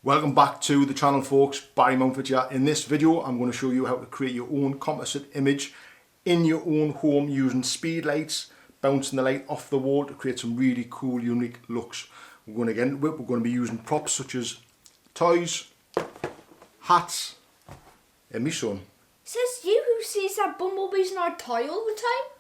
Welcome back to the channel, folks. Barry Mountford here. In this video I'm going to show you how to create your own composite image in your own home using speed lights, bouncing the light off the wall to create some really cool, unique looks. We're going to be using props such as toys, hats, and my son. Says you who sees that bumblebee's not a toy all the time?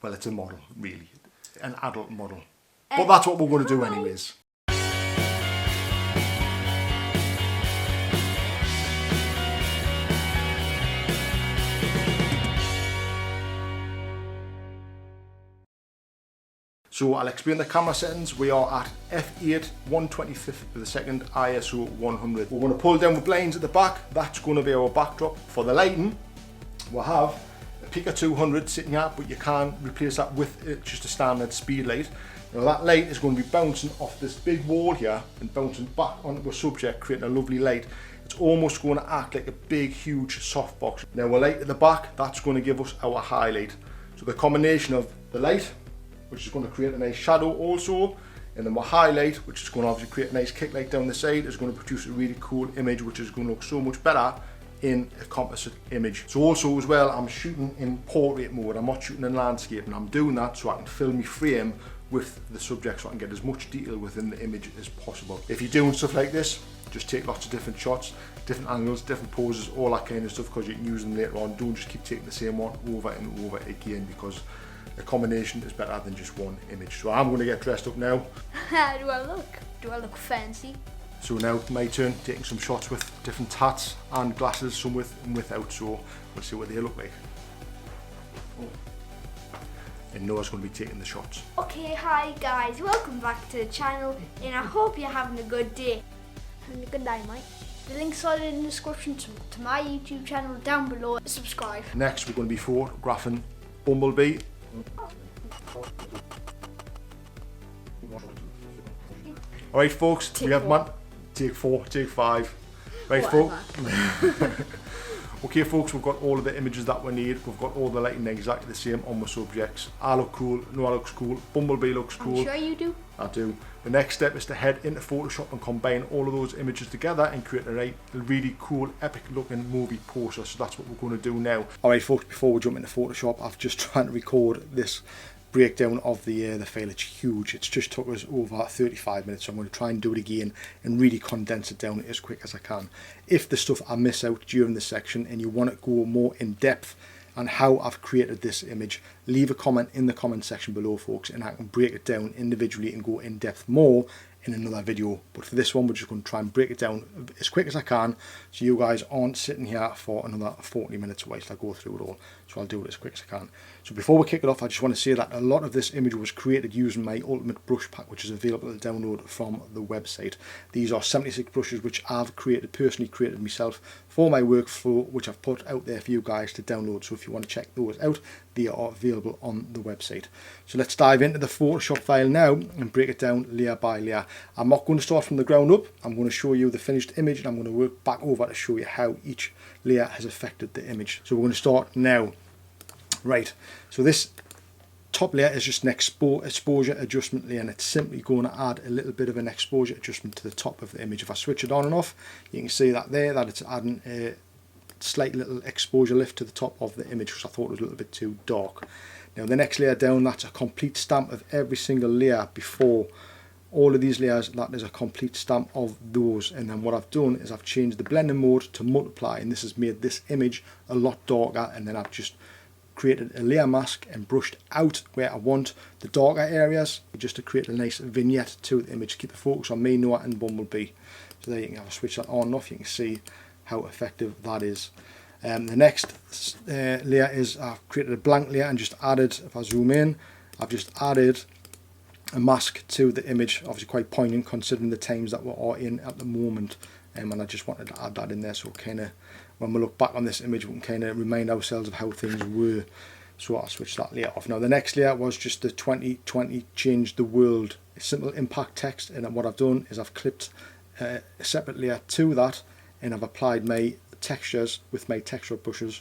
Well, it's a model, really, an adult model. But that's what we're going to do anyways. So I'll explain the camera settings. We are at f8, 1/25th of the second, ISO 100. We're going to pull down the blinds at the back. That's going to be our backdrop. For the lighting, we'll have a Pico 200 sitting here, but you can replace that with just a standard speed light. Now that light is going to be bouncing off this big wall here and bouncing back onto the subject, creating a lovely light. It's almost going to act like a big, huge softbox. Now our light at the back, that's going to give us our highlight. So the combination of the light, which is going to create a nice shadow also, and then my highlight, which is going to obviously create a nice kick light down the side, is going to produce a really cool image which is going to look so much better in a composite image. So also as well, I'm shooting in portrait mode. I'm not shooting in landscape, and I'm doing that so I can fill my frame with the subject so I can get as much detail within the image as possible. If you're doing stuff like this, just take lots of different shots, different angles, different poses, all that kind of stuff, because you can use them later on. Don't just keep taking the same one over and over again, because a combination is better than just one image. So I'm going to get dressed up now. How do I look? Do I look fancy? So now my turn, taking some shots with different hats and glasses, some with and without, so we'll see what they look like. And Noah's going to be taking the shots. Okay, hi guys, welcome back to the channel, and I hope you're having a good day. Having a good day, mate. The link's all in the description to my YouTube channel down below. Subscribe. Next we're going to be photographing Bumblebee. Alright folks, Take we have four. man. Take 4, take 5. Right folks. Okay folks, we've got all of the images that we need. We've got all the lighting exactly the same on the subjects. I look cool, Noah looks cool, Bumblebee looks cool. I'm sure you do. I do. The next step is to head into Photoshop and combine all of those images together and create a really cool, epic looking movie poster. So that's what we're going to do now. Alright folks, before we jump into Photoshop, I've just tried to record this breakdown of the file. It's huge. It's just took us over 35 minutes, so I'm going to try and do it again and really condense it down as quick as I can. If the stuff I miss out during this section and you want to go more in depth on how I've created this image, leave a comment in the comment section below folks, and I can break it down individually and go in depth more in another video. But for this one, we're just going to try and break it down as quick as I can, so you guys aren't sitting here for another 40 minutes whilst I go through it all. So I'll do it as quick as I can. So before we kick it off, I just want to say that a lot of this image was created using my Ultimate Brush Pack, which is available to download from the website. These are 76 brushes which I've personally created myself for my workflow, which I've put out there for you guys to download. So if you want to check those out, they are available on the website. So let's dive into the Photoshop file now and break it down layer by layer. I'm not going to start from the ground up. I'm going to show you the finished image, and I'm going to work back over to show you how each layer has affected the image. So we're going to start now. Right, so this top layer is just an exposure adjustment layer, and it's simply going to add a little bit of an exposure adjustment to the top of the image. If I switch it on and off, you can see that there, that it's adding a slight little exposure lift to the top of the image, which I thought was a little bit too dark. Now the next layer down, that's a complete stamp of every single layer before. All of these layers, that is a complete stamp of those. And then what I've done is I've changed the blending mode to multiply, and this has made this image a lot darker. And then I've just created a layer mask and brushed out where I want the darker areas, just to create a nice vignette to the image. Keep the focus on me, Noah and Bumblebee. So there you can have a switch that on and off. You can see how effective that is. The next layer is I've created a blank layer and just added, if I zoom in, I've just added a mask to the image. Obviously quite poignant considering the times that we are in at the moment. And I just wanted to add that in there, so kind of when we look back on this image, we can kind of remind ourselves of how things were. So I'll switch that layer off. Now the next layer was just the 2020 Change the World, a simple impact text, and what I've done is I've clipped a separate layer to that, and I've applied my textures with my texture brushes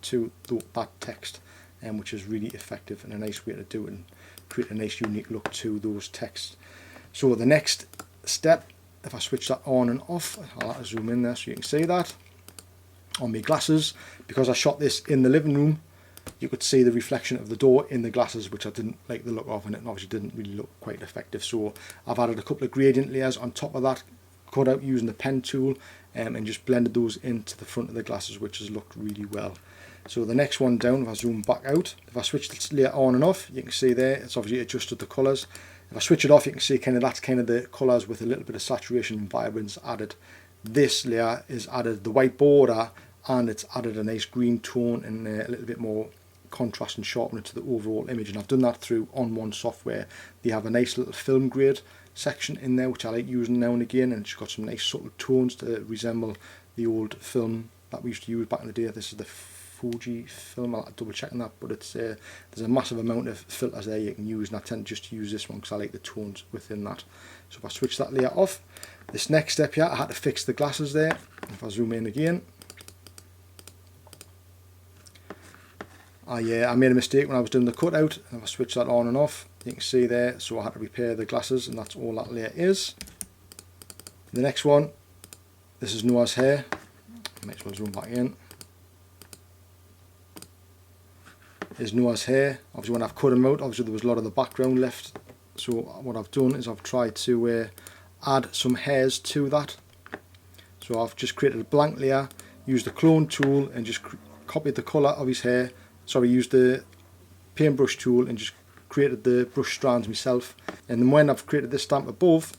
to that text, which is really effective and a nice way to do it and create a nice unique look to those texts. So the next step if I switch that on and off, I'll have to zoom in there so you can see that on my glasses. Because I shot this in the living room, you could see the reflection of the door in the glasses, which I didn't like the look of, and it obviously didn't really look quite effective. So I've added a couple of gradient layers on top of that, cut out using the pen tool, and just blended those into the front of the glasses, which has looked really well. So the next one down, if I zoom back out, if I switch this layer on and off, you can see there it's obviously adjusted the colours. If I switch it off, you can see that's kind of the colours with a little bit of saturation and vibrance added. This layer is added the white border, and it's added a nice green tone and a little bit more contrast and sharpener to the overall image. And I've done that through On One software. They have a nice little film grade section in there, which I like using now and again, and it's got some nice subtle tones to resemble the old film that we used to use back in the day. This is the Fuji film. I'll double check on that, but it's there's a massive amount of filters there you can use, and I tend just to use this one because I like the tones within that. So if I switch that layer off, this next step here, I had to fix the glasses there. If I zoom in again, I made a mistake when I was doing the cutout. If I switch that on and off, you can see there, so I had to repair the glasses, and that's all that layer is. The next one, this is Noah's hair. Might as well zoom back in. Is Noah's hair. Obviously when I've cut him out, obviously there was a lot of the background left, so what I've done is I've tried to add some hairs to that. So I've just created a blank layer, used the clone tool and just copied the colour of his hair. Sorry, used the paintbrush tool and just created the brush strands myself. And then when I've created this stamp above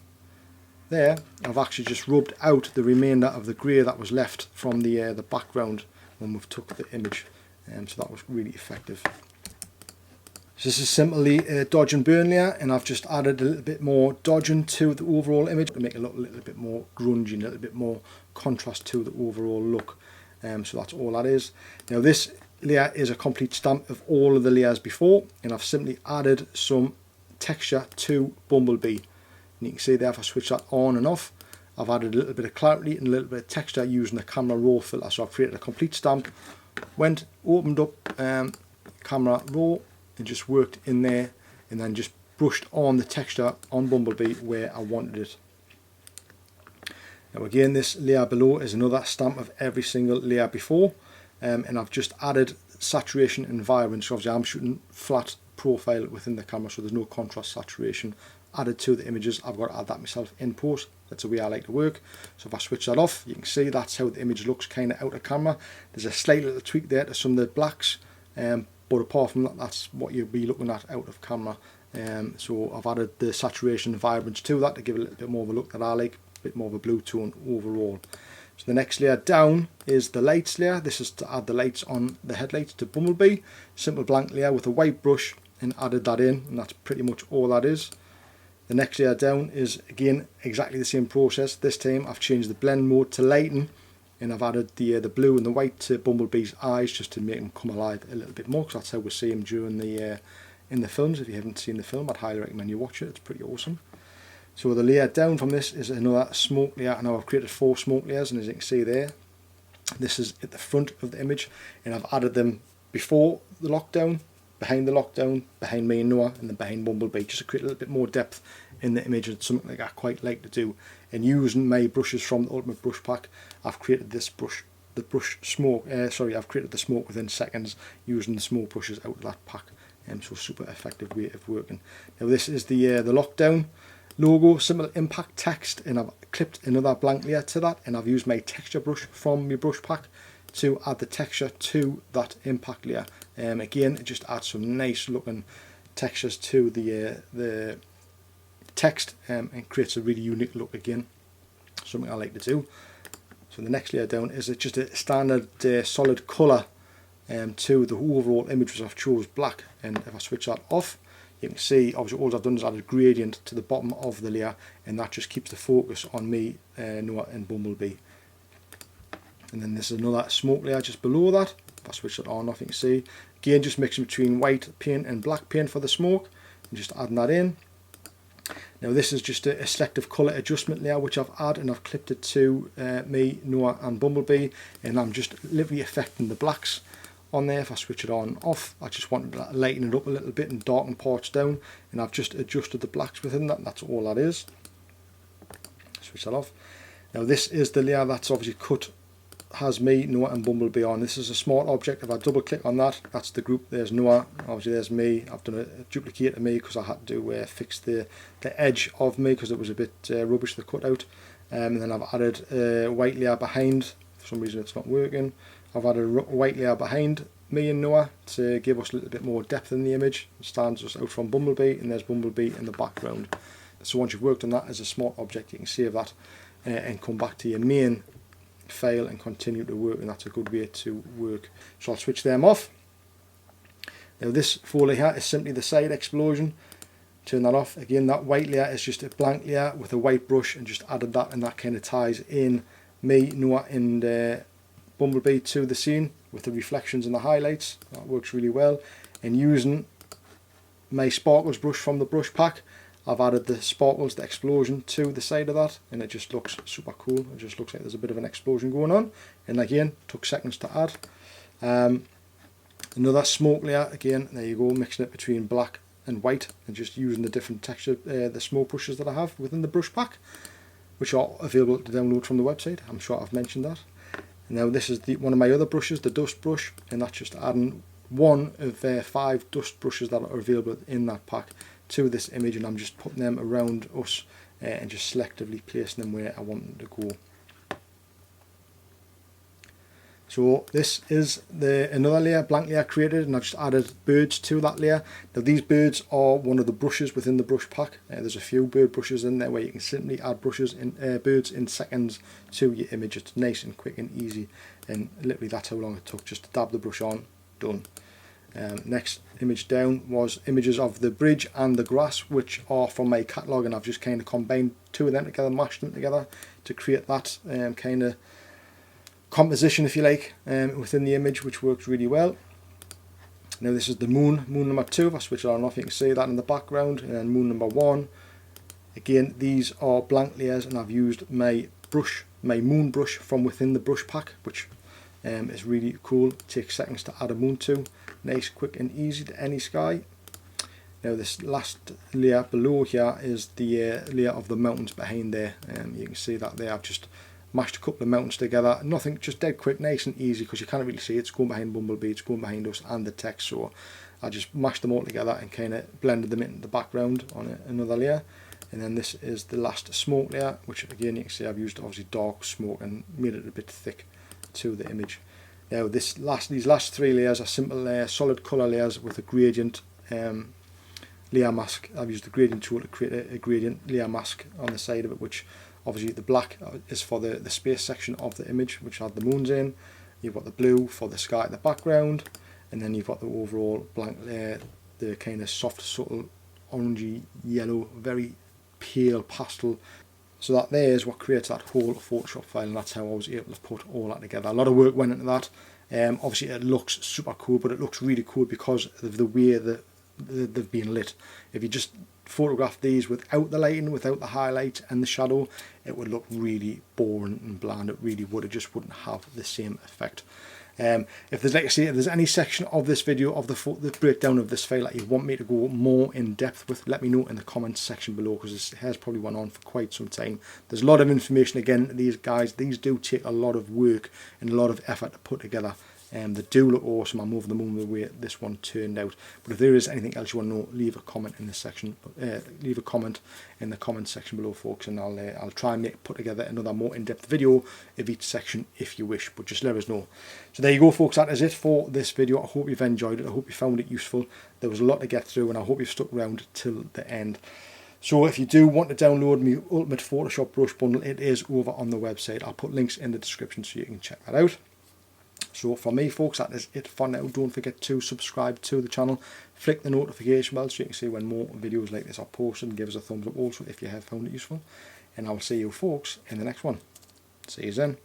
there, I've actually just rubbed out the remainder of the grey that was left from the background when we've took the image. So that was really effective. So this is simply a dodge and burn layer, and I've just added a little bit more dodging to the overall image to make it look a little bit more grungy and a little bit more contrast to the overall look. So that's all that is. Now this layer is a complete stamp of all of the layers before, and I've simply added some texture to Bumblebee. And you can see there, if I switch that on and off, I've added a little bit of clarity and a little bit of texture using the camera raw filter. So I've created a complete stamp, opened up camera raw and just worked in there, and then just brushed on the texture on Bumblebee where I wanted it. Now again, this layer below is another stamp of every single layer before, and I've just added saturation and vibrance. Obviously I'm shooting flat profile within the camera, so there's no contrast saturation added to the images. I've got to add that myself in post. That's the way I like to work. So if I switch that off, you can see that's how the image looks kind of out of camera. There's a slight little tweak there to some of the blacks, but apart from that, that's what you'll be looking at out of camera. So I've added the saturation and vibrance to that to give it a little bit more of a look that I like, a bit more of a blue tone overall. So the next layer down is the lights layer. This is to add the lights on the headlights to Bumblebee. Simple blank layer with a white brush, and added that in, and that's pretty much all that is. The next layer down is again exactly the same process. This time I've changed the blend mode to lighten, and I've added the blue and the white to Bumblebee's eyes just to make him come alive a little bit more, because that's how we see him during the in the films. If you haven't seen the film, I'd highly recommend you watch it. It's pretty awesome. So the layer down from this is another smoke layer. Now I've created 4 smoke layers, and as you can see there, this is at the front of the image, and I've added them before the lockdown, behind the lockdown, behind me and Noah, and then behind Bumblebee, just to create a little bit more depth in the image. It's something like I quite like to do. And using my brushes from the Ultimate Brush Pack, I've created this brush, I've created the smoke within seconds using the smoke brushes out of that pack. So super effective way of working. Now this is the lockdown logo, simple impact text, and I've clipped another blank layer to that, and I've used my texture brush from my brush pack to add the texture to that impact layer. Again, it just adds some nice looking textures to the text, and creates a really unique look again. Something I like to do. So the next layer down is just a standard solid colour to the overall image, which I've chose black. And if I switch that off, you can see obviously all I've done is added gradient to the bottom of the layer, and that just keeps the focus on me, Noah and Bumblebee. And then there's another smoke layer just below that. If I switch it on off, you can see again just mixing between white paint and black paint for the smoke, and just adding that in. Now this is just a selective colour adjustment layer which I've added, and I've clipped it to me, Noah and Bumblebee, and I'm just literally affecting the blacks on there. If I switch it on off, I just wanted to lighten it up a little bit and darken parts down, and I've just adjusted the blacks within that, and that's all that is. switch that off. Now this is the layer that's obviously cut, has me, Noah and Bumblebee on. This is a smart object. If I double click on that, that's the group. There's Noah, obviously there's me. I've done a duplicate of me because I had to fix the edge of me because it was a bit rubbish, the cutout. And then I've added a white layer behind. For some reason it's not working. I've added a white layer behind me and Noah to give us a little bit more depth in the image. It stands just out from Bumblebee, and there's Bumblebee in the background. So once you've worked on that as a smart object, you can save that and come back to your main file and continue to work, and that's a good way to work. So I'll switch them off. Now this folder here is simply the side explosion. Turn that off. Again, that white layer is just a blank layer with a white brush, and just added that, and that kind of ties in me, Noah and Bumblebee to the scene with the reflections and the highlights. That works really well. And using my sparkles brush from the brush pack, I've added the sparkles, the explosion to the side of that, and it just looks super cool. It just looks like there's a bit of an explosion going on, and again, took seconds to add. Another smoke layer, again, there you go, mixing it between black and white, and just using the different texture, the smoke brushes that I have within the brush pack, which are available to download from the website. I'm sure I've mentioned that. Now this is one of my other brushes, the dust brush, and that's just adding one of 5 dust brushes that are available in that pack to this image, and I'm just putting them around us and just selectively placing them where I want them to go. So this is another layer, blank layer created, and I've just added birds to that layer. Now these birds are one of the brushes within the brush pack. There's a few bird brushes in there where you can simply add brushes in birds in seconds to your image. It's nice and quick and easy, and literally that's how long it took just to dab the brush on, done. Next image down was images of the bridge and the grass, which are from my catalogue, and I've just kind of combined 2 of them together, mashed them together to create that kind of composition, if you like, within the image, which works really well. Now this is the moon number 2. If I switch it on and off, you can see that in the background, and then moon number 1. Again, these are blank layers, and I've used my moon brush from within the brush pack, which is really cool. It takes seconds to add a moon to. Nice, quick and easy to any sky. Now this last layer below here is the layer of the mountains behind there. You can see that there. I've just mashed a couple of mountains together. Nothing, just dead quick, nice and easy, because you can't really see it. It's going behind Bumblebee, it's going behind us and the text. So I just mashed them all together and kind of blended them into the background on another layer. And then this is the last smoke layer, which again you can see I've used obviously dark smoke and made it a bit thick to the image. Now these last 3 layers are simple solid colour layers with a gradient layer mask. I've used the gradient tool to create a gradient layer mask on the side of it, which obviously the black is for the space section of the image, which had the moons in. You've got the blue for the sky in the background, and then you've got the overall blank layer, the kind of soft, subtle, orangey, yellow, very pale pastel. So that there is what creates that whole Photoshop file, and that's how I was able to put all that together. A lot of work went into that. Obviously it looks super cool, but it looks really cool because of the way that they've been lit. If you just photograph these without the lighting, without the highlight and the shadow, it would look really boring and bland. It really would. It just wouldn't have the same effect. If there's, like I say, if there's any section of this video of the breakdown of this file that you want me to go more in depth with, let me know in the comments section below, because this has probably went on for quite some time. There's a lot of information. Again, these guys, these do take a lot of work and a lot of effort to put together. They do look awesome. I'm over the moon with the way this one turned out. But if there is anything else you want to know, leave a comment in this section. Leave a comment in the comment section below, folks, and I'll try and put together another more in-depth video of each section if you wish. But just let us know. So there you go, folks. That is it for this video. I hope you've enjoyed it. I hope you found it useful. There was a lot to get through, and I hope you've stuck around till the end. So if you do want to download my Ultimate Photoshop Brush Bundle, it is over on the website. I'll put links in the description so you can check that out. So for me, folks, that is it for now. Don't forget to subscribe to the channel. Flick the notification bell so you can see when more videos like this are posted, and give us a thumbs up also if you have found it useful. And I'll see you, folks, in the next one. See you then.